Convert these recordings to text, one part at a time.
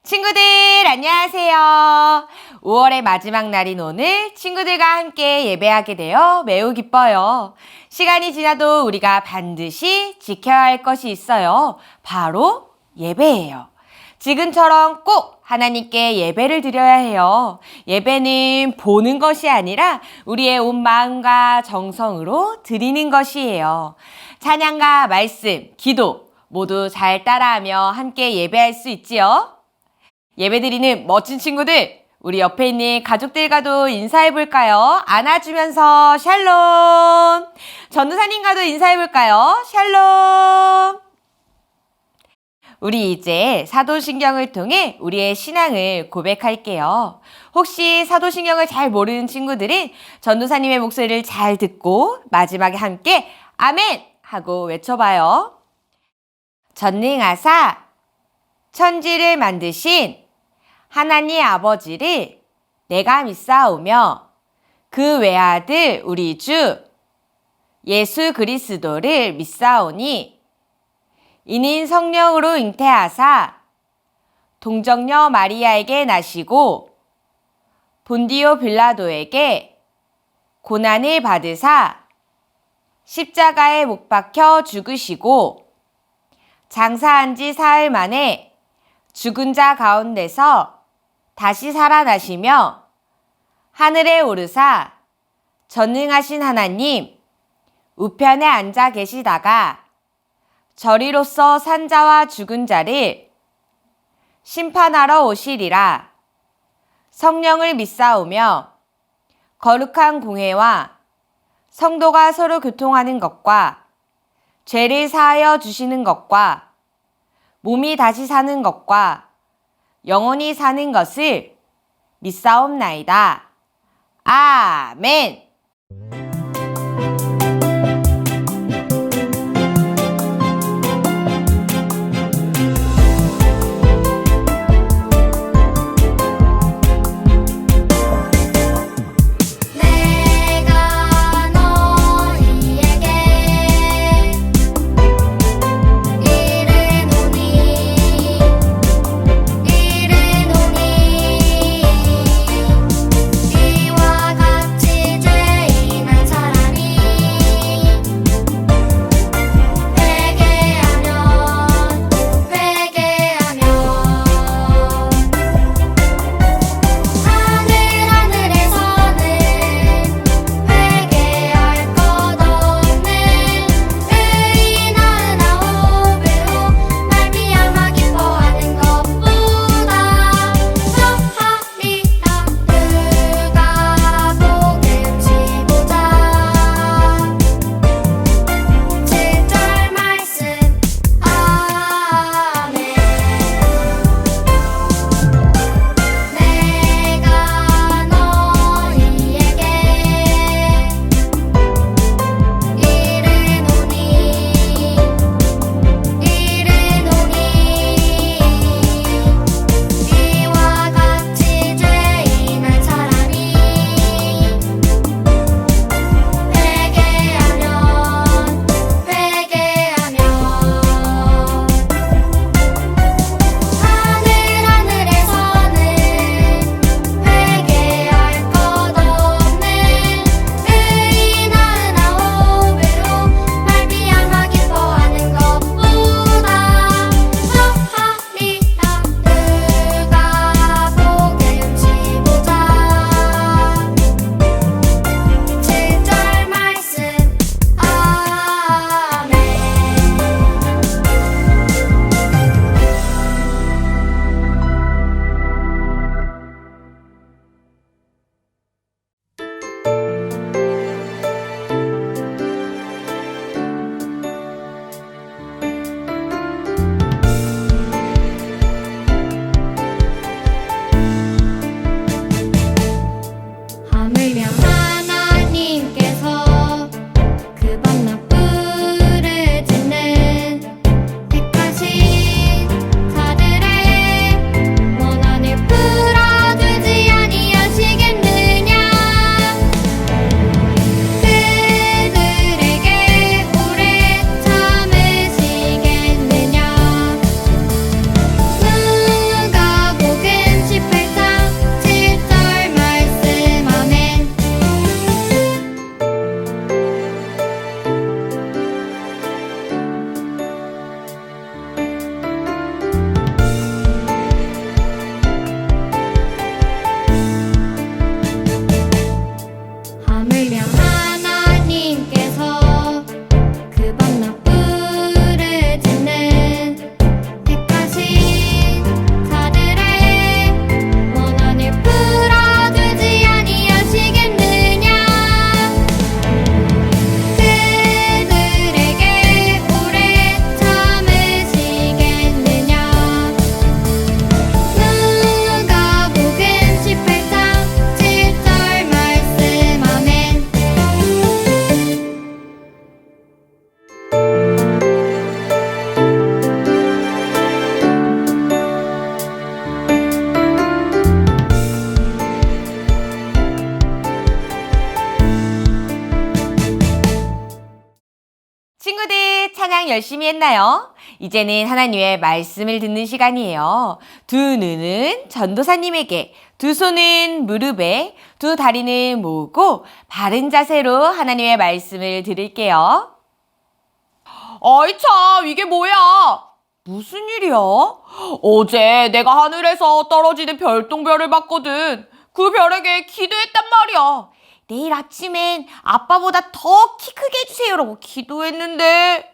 친구들 안녕하세요. 5월의 마지막 날인 오늘 친구들과 함께 예배하게 되어 매우 기뻐요. 시간이 지나도 우리가 반드시 지켜야 할 것이 있어요. 바로 예배예요. 지금처럼 꼭 하나님께 예배를 드려야 해요. 예배는 보는 것이 아니라 우리의 온 마음과 정성으로 드리는 것이에요. 찬양과 말씀, 기도 모두 잘 따라하며 함께 예배할 수 있지요. 예배드리는 멋진 친구들, 우리 옆에 있는 가족들과도 인사해볼까요? 안아주면서 샬롬! 전도사님과도 인사해볼까요? 샬롬! 우리 이제 사도신경을 통해 우리의 신앙을 고백할게요. 혹시 사도신경을 잘 모르는 친구들은 전도사님의 목소리를 잘 듣고 마지막에 함께 아멘! 하고 외쳐봐요. 전능하사 천지를 만드신 하나님 아버지를 내가 믿사오며 그 외아들 우리 주 예수 그리스도를 믿사오니 이는 성령으로 잉태하사 동정녀 마리아에게 나시고 본디오 빌라도에게 고난을 받으사 십자가에 못 박혀 죽으시고 장사한 지 사흘 만에 죽은 자 가운데서 다시 살아나시며 하늘에 오르사 전능하신 하나님 우편에 앉아 계시다가 저리로서 산 자와 죽은 자를 심판하러 오시리라. 성령을 믿사오며 거룩한 공회와 성도가 서로 교통하는 것과 죄를 사하여 주시는 것과 몸이 다시 사는 것과 영원히 사는 것을 믿사옵나이다. 아멘. 이와 같이 죄인은 찬양 열심히 했나요? 이제는 하나님의 말씀을 듣는 시간이에요. 두 눈은 전도사님에게, 두 손은 무릎에, 두 다리는 모으고 바른 자세로 하나님의 말씀을 들을게요. 어이 참, 이게 뭐야? 무슨 일이야? 어제 내가 하늘에서 떨어지는 별똥별을 봤거든. 그 별에게 기도했단 말이야. 내일 아침엔 아빠보다 더 키 크게 해주세요라고 기도했는데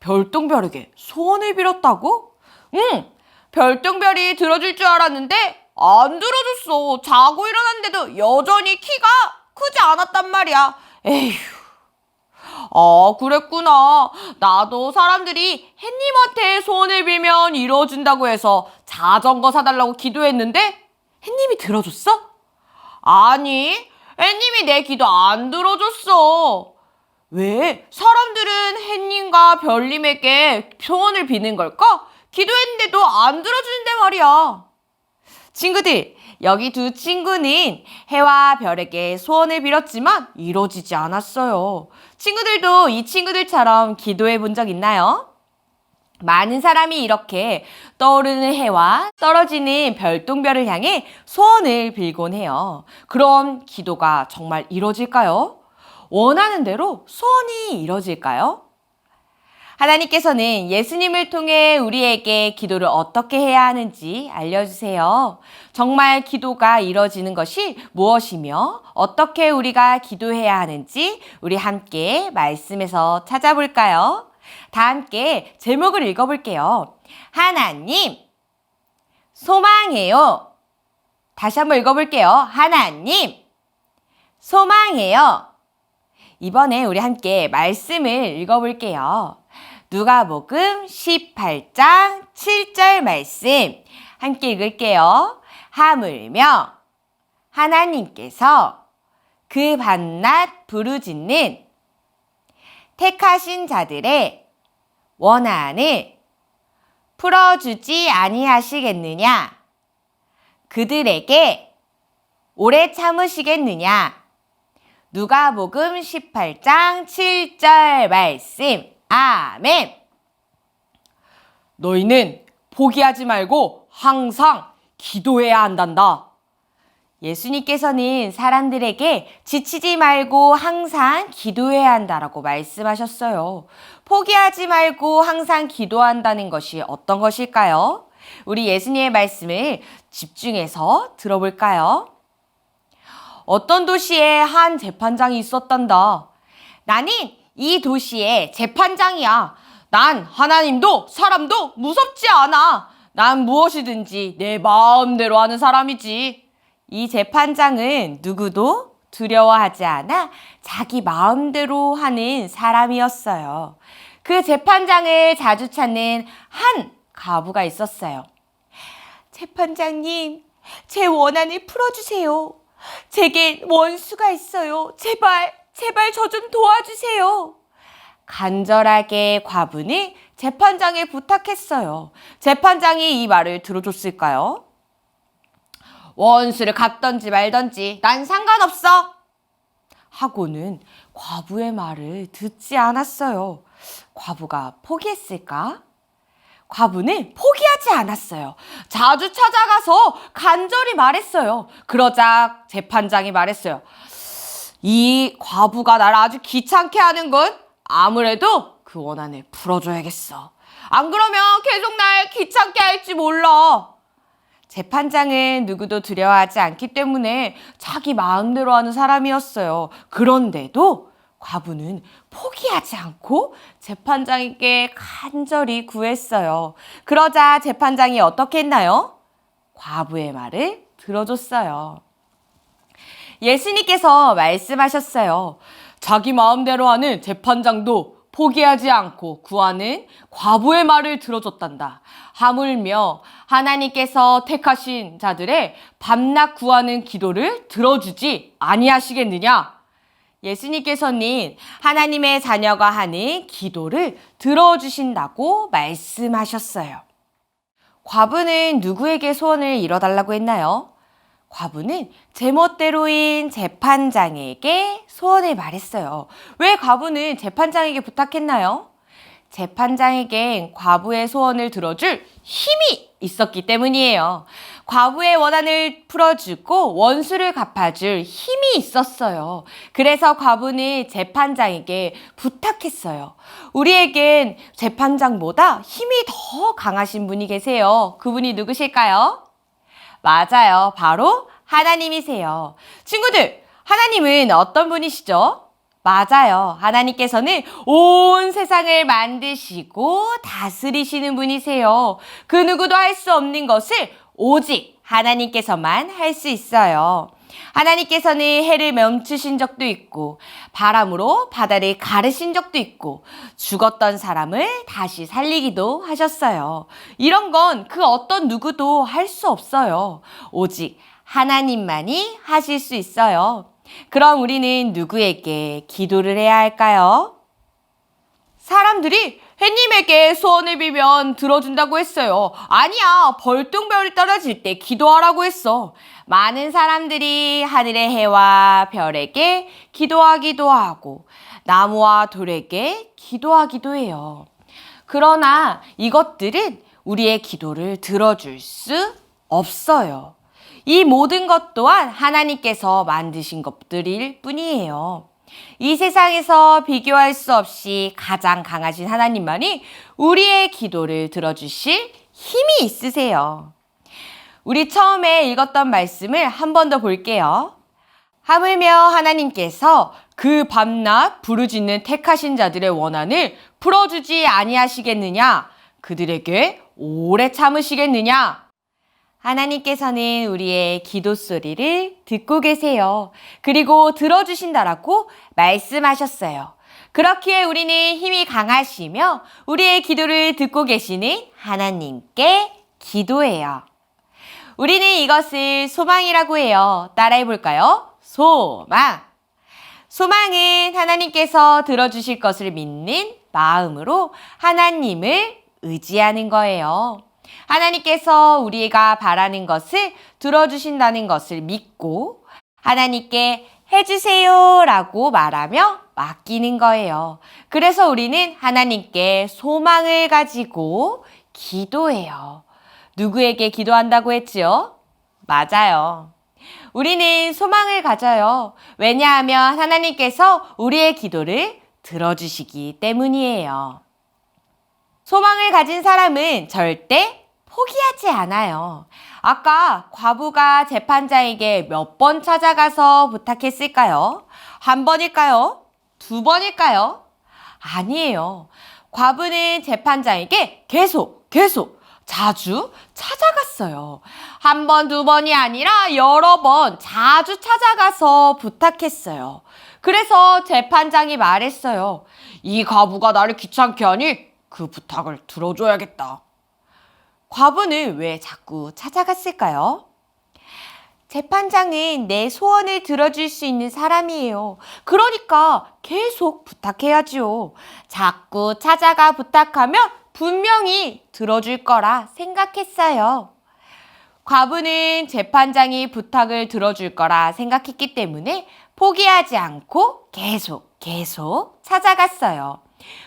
별똥별에게 소원을 빌었다고? 응, 별똥별이 들어줄 줄 알았는데 안 들어줬어. 자고 일어났는데도 여전히 키가 크지 않았단 말이야. 에휴. 아, 그랬구나. 나도 사람들이 햇님한테 소원을 빌면 이루어진다고 해서 자전거 사달라고 기도했는데 햇님이 들어줬어? 아니, 햇님이 내 기도 안 들어줬어. 왜? 사람들은 햇님과 별님에게 소원을 비는 걸까? 기도했는데도 안 들어주는데 말이야. 친구들, 여기 두 친구는 해와 별에게 소원을 빌었지만 이루어지지 않았어요. 친구들도 이 친구들처럼 기도해 본 적 있나요? 많은 사람이 이렇게 떠오르는 해와 떨어지는 별똥별을 향해 소원을 빌곤 해요. 그럼 기도가 정말 이루어질까요? 원하는 대로 소원이 이루어질까요? 하나님께서는 예수님을 통해 우리에게 기도를 어떻게 해야 하는지 알려주세요. 정말 기도가 이루어지는 것이 무엇이며 어떻게 우리가 기도해야 하는지 우리 함께 말씀에서 찾아볼까요? 다 함께 제목을 읽어볼게요. 하나님, 소망해요. 다시 한번 읽어볼게요. 하나님, 소망해요. 이번에 우리 함께 말씀을 읽어볼게요. 누가복음 18장 7절 말씀 함께 읽을게요. 하물며 하나님께서 그 밤낮 부르짖는 택하신 자들의 원한을 풀어주지 아니하시겠느냐? 그들에게 오래 참으시겠느냐? 누가복음 18장 7절 말씀. 아멘. 너희는 포기하지 말고 항상 기도해야 한단다. 예수님께서는 사람들에게 지치지 말고 항상 기도해야 한다라고 말씀하셨어요. 포기하지 말고 항상 기도한다는 것이 어떤 것일까요? 우리 예수님의 말씀을 집중해서 들어볼까요? 어떤 도시에 한 재판장이 있었단다. 나는 이 도시의 재판장이야. 난 하나님도 사람도 무섭지 않아. 난 무엇이든지 내 마음대로 하는 사람이지. 이 재판장은 누구도 두려워하지 않아 자기 마음대로 하는 사람이었어요. 그 재판장을 자주 찾는 한 과부가 있었어요. 재판장님, 제 원한을 풀어주세요. 제겐 원수가 있어요. 제발 저 좀 도와주세요. 간절하게 과부는 재판장에 부탁했어요. 재판장이 이 말을 들어줬을까요? 원수를 갚던지 말던지 난 상관없어. 하고는 과부의 말을 듣지 않았어요. 과부가 포기했을까? 과부는 포기하지 않았어요. 자주 찾아가서 간절히 말했어요. 그러자 재판장이 말했어요. 이 과부가 나를 아주 귀찮게 하는군. 아무래도 그 원한을 풀어줘야겠어. 안 그러면 계속 날 귀찮게 할지 몰라. 재판장은 누구도 두려워하지 않기 때문에 자기 마음대로 하는 사람이었어요. 그런데도 과부는 포기하지 않고 재판장에게 간절히 구했어요. 그러자 재판장이 어떻게 했나요? 과부의 말을 들어줬어요. 예수님께서 말씀하셨어요. 자기 마음대로 하는 재판장도 포기하지 않고 구하는 과부의 말을 들어줬단다. 하물며 하나님께서 택하신 자들의 밤낮 구하는 기도를 들어주지 아니하시겠느냐? 예수님께서는 하나님의 자녀가 하는 기도를 들어주신다고 말씀하셨어요. 과부는 누구에게 소원을 이뤄달라고 했나요? 과부는 제멋대로인 재판장에게 소원을 말했어요. 왜 과부는 재판장에게 부탁했나요? 재판장에겐 과부의 소원을 들어줄 힘이 있었기 때문이에요. 과부의 원한을 풀어주고 원수를 갚아줄 힘이 있었어요. 그래서 과부는 재판장에게 부탁했어요. 우리에겐 재판장보다 힘이 더 강하신 분이 계세요. 그분이 누구실까요? 맞아요. 바로 하나님이세요. 친구들, 하나님은 어떤 분이시죠? 맞아요. 하나님께서는 온 세상을 만드시고 다스리시는 분이세요. 그 누구도 할 수 없는 것을 오직 하나님께서만 할 수 있어요. 하나님께서는 해를 멈추신 적도 있고 바람으로 바다를 가르신 적도 있고 죽었던 사람을 다시 살리기도 하셨어요. 이런 건 그 어떤 누구도 할 수 없어요. 오직 하나님만이 하실 수 있어요. 그럼 우리는 누구에게 기도를 해야 할까요? 사람들이 햇님에게 소원을 빌면 들어준다고 했어요. 아니야, 벌똥별이 떨어질 때 기도하라고 했어. 많은 사람들이 하늘의 해와 별에게 기도하기도 하고 나무와 돌에게 기도하기도 해요. 그러나 이것들은 우리의 기도를 들어줄 수 없어요. 이 모든 것 또한 하나님께서 만드신 것들일 뿐이에요. 이 세상에서 비교할 수 없이 가장 강하신 하나님만이 우리의 기도를 들어주실 힘이 있으세요. 우리 처음에 읽었던 말씀을 한 번 더 볼게요. 하물며 하나님께서 그 밤낮 부르짖는 택하신 자들의 원한을 풀어주지 아니하시겠느냐? 그들에게 오래 참으시겠느냐? 하나님께서는 우리의 기도 소리를 듣고 계세요. 그리고 들어주신다라고 말씀하셨어요. 그렇기에 우리는 힘이 강하시며 우리의 기도를 듣고 계시는 하나님께 기도해요. 우리는 이것을 소망이라고 해요. 따라해 볼까요? 소망. 소망은 하나님께서 들어주실 것을 믿는 마음으로 하나님을 의지하는 거예요. 하나님께서 우리가 바라는 것을 들어주신다는 것을 믿고 하나님께 해주세요 라고 말하며 맡기는 거예요. 그래서 우리는 하나님께 소망을 가지고 기도해요. 누구에게 기도한다고 했지요? 맞아요. 우리는 소망을 가져요. 왜냐하면 하나님께서 우리의 기도를 들어주시기 때문이에요. 소망을 가진 사람은 절대 포기하지 않아요. 아까 과부가 재판장에게 몇 번 찾아가서 부탁했을까요? 한 번일까요? 두 번일까요? 아니에요. 과부는 재판장에게 계속 자주 찾아갔어요. 한 번, 두 번이 아니라 여러 번 자주 찾아가서 부탁했어요. 그래서 재판장이 말했어요. 이 과부가 나를 귀찮게 하니 그 부탁을 들어줘야겠다. 과부는 왜 자꾸 찾아갔을까요? 재판장은 내 소원을 들어줄 수 있는 사람이에요. 그러니까 계속 부탁해야지요. 자꾸 찾아가 부탁하면 분명히 들어줄 거라 생각했어요. 과부는 재판장이 부탁을 들어줄 거라 생각했기 때문에 포기하지 않고 계속 찾아갔어요.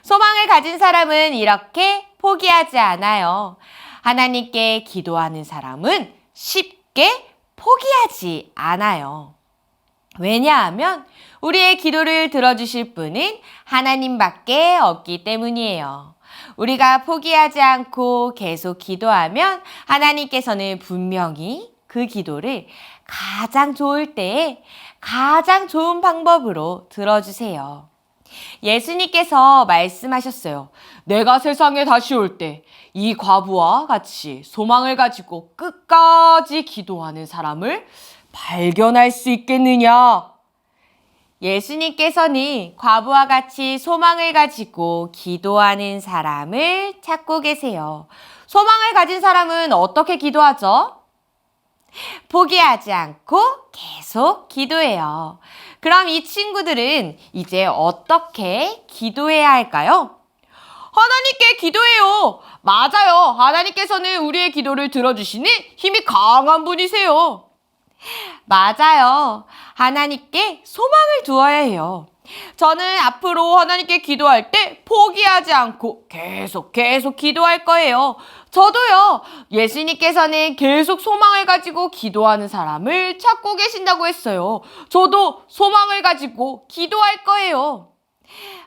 소망을 가진 사람은 이렇게 포기하지 않아요. 하나님께 기도하는 사람은 쉽게 포기하지 않아요. 왜냐하면 우리의 기도를 들어주실 분은 하나님밖에 없기 때문이에요. 우리가 포기하지 않고 계속 기도하면 하나님께서는 분명히 그 기도를 가장 좋을 때에 가장 좋은 방법으로 들어주세요. 예수님께서 말씀하셨어요. 내가 세상에 다시 올 때 이 과부와 같이 소망을 가지고 끝까지 기도하는 사람을 발견할 수 있겠느냐? 예수님께서는 과부와 같이 소망을 가지고 기도하는 사람을 찾고 계세요. 소망을 가진 사람은 어떻게 기도하죠? 포기하지 않고 계속 기도해요. 그럼 이 친구들은 이제 어떻게 기도해야 할까요? 하나님께 기도해요. 맞아요. 하나님께서는 우리의 기도를 들어주시는 힘이 강한 분이세요. 맞아요. 하나님께 소망을 두어야 해요. 저는 앞으로 하나님께 기도할 때 포기하지 않고 계속 기도할 거예요. 저도요. 예수님께서는 계속 소망을 가지고 기도하는 사람을 찾고 계신다고 했어요. 저도 소망을 가지고 기도할 거예요.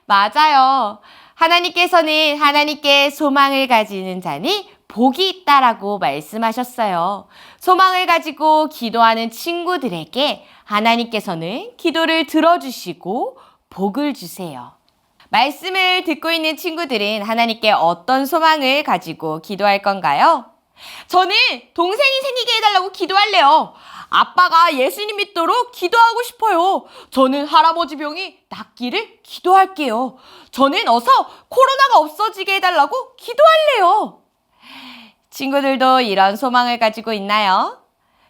맞아요. 하나님께서는 하나님께 소망을 가지는 자는 복이 있다라고 말씀하셨어요. 소망을 가지고 기도하는 친구들에게 하나님께서는 기도를 들어주시고 복을 주세요. 말씀을 듣고 있는 친구들은 하나님께 어떤 소망을 가지고 기도할 건가요? 저는 동생이 생기게 해달라고 기도할래요. 아빠가 예수님 믿도록 기도하고 싶어요. 저는 할아버지 병이 낫기를 기도할게요. 저는 어서 코로나가 없어지게 해달라고 기도할래요. 친구들도 이런 소망을 가지고 있나요?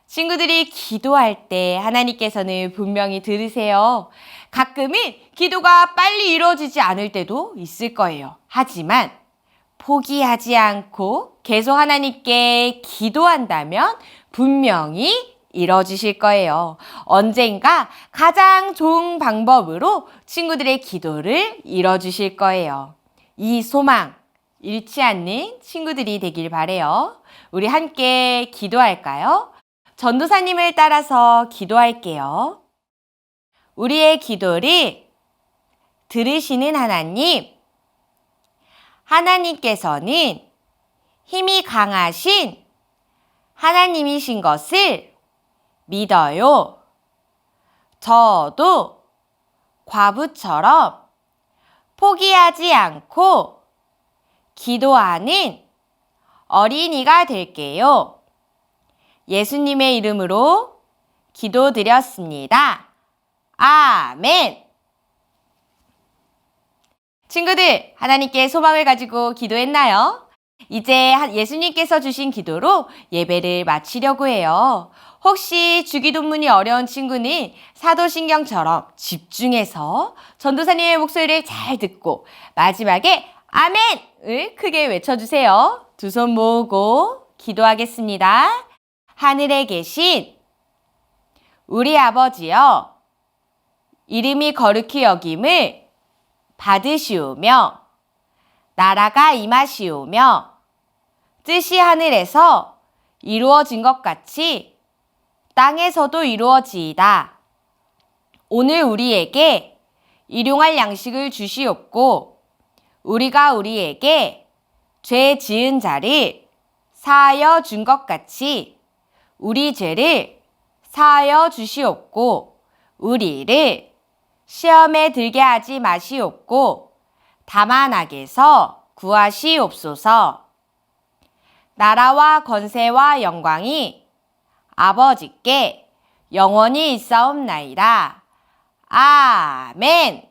친구들이 기도할 때 하나님께서는 분명히 들으세요. 가끔은 기도가 빨리 이루어지지 않을 때도 있을 거예요. 하지만 포기하지 않고 계속 하나님께 기도한다면 분명히 이뤄지실 거예요. 언젠가 가장 좋은 방법으로 친구들의 기도를 이뤄주실 거예요. 이 소망 잃지 않는 친구들이 되길 바래요. 우리 함께 기도할까요? 전도사님을 따라서 기도할게요. 우리의 기도를 들으시는 하나님, 하나님께서는 힘이 강하신 하나님이신 것을 믿어요. 저도 과부처럼 포기하지 않고 기도하는 어린이가 될게요. 예수님의 이름으로 기도드렸습니다. 아멘. 친구들, 하나님께 소망을 가지고 기도했나요? 이제 예수님께서 주신 기도로 예배를 마치려고 해요. 혹시 주기도문이 어려운 친구는 사도신경처럼 집중해서 전도사님의 목소리를 잘 듣고 마지막에 아멘을 크게 외쳐주세요. 두 손 모으고 기도하겠습니다. 하늘에 계신 우리 아버지여, 이름이 거룩히 여김을 받으시오며 나라가 임하시오며 뜻이 하늘에서 이루어진 것 같이 땅에서도 이루어지이다. 오늘 우리에게 일용할 양식을 주시옵고 우리가 우리에게 죄 지은 자를 사하여 준 것 같이 우리 죄를 사하여 주시옵고 우리를 시험에 들게 하지 마시옵고 다만 악에서 구하시옵소서. 나라와 권세와 영광이 아버지께 영원히 있사옵나이다. 아멘.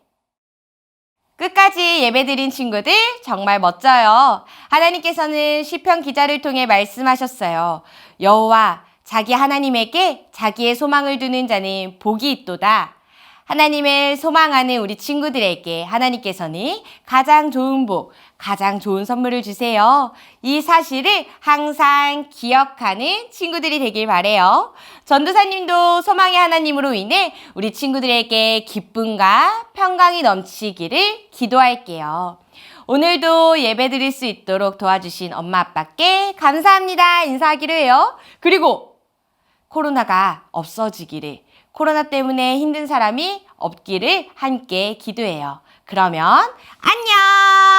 끝까지 예배드린 친구들 정말 멋져요. 하나님께서는 시편 기자를 통해 말씀하셨어요. 여호와 자기 하나님에게 자기의 소망을 두는 자는 복이 있도다. 하나님을 소망하는 우리 친구들에게 하나님께서는 가장 좋은 복, 가장 좋은 선물을 주세요. 이 사실을 항상 기억하는 친구들이 되길 바래요. 전도사님도 소망의 하나님으로 인해 우리 친구들에게 기쁨과 평강이 넘치기를 기도할게요. 오늘도 예배 드릴 수 있도록 도와주신 엄마 아빠께 감사합니다 인사하기로 해요. 그리고 코로나가 없어지기를, 코로나 때문에 힘든 사람이 없기를 함께 기도해요. 그러면 안녕!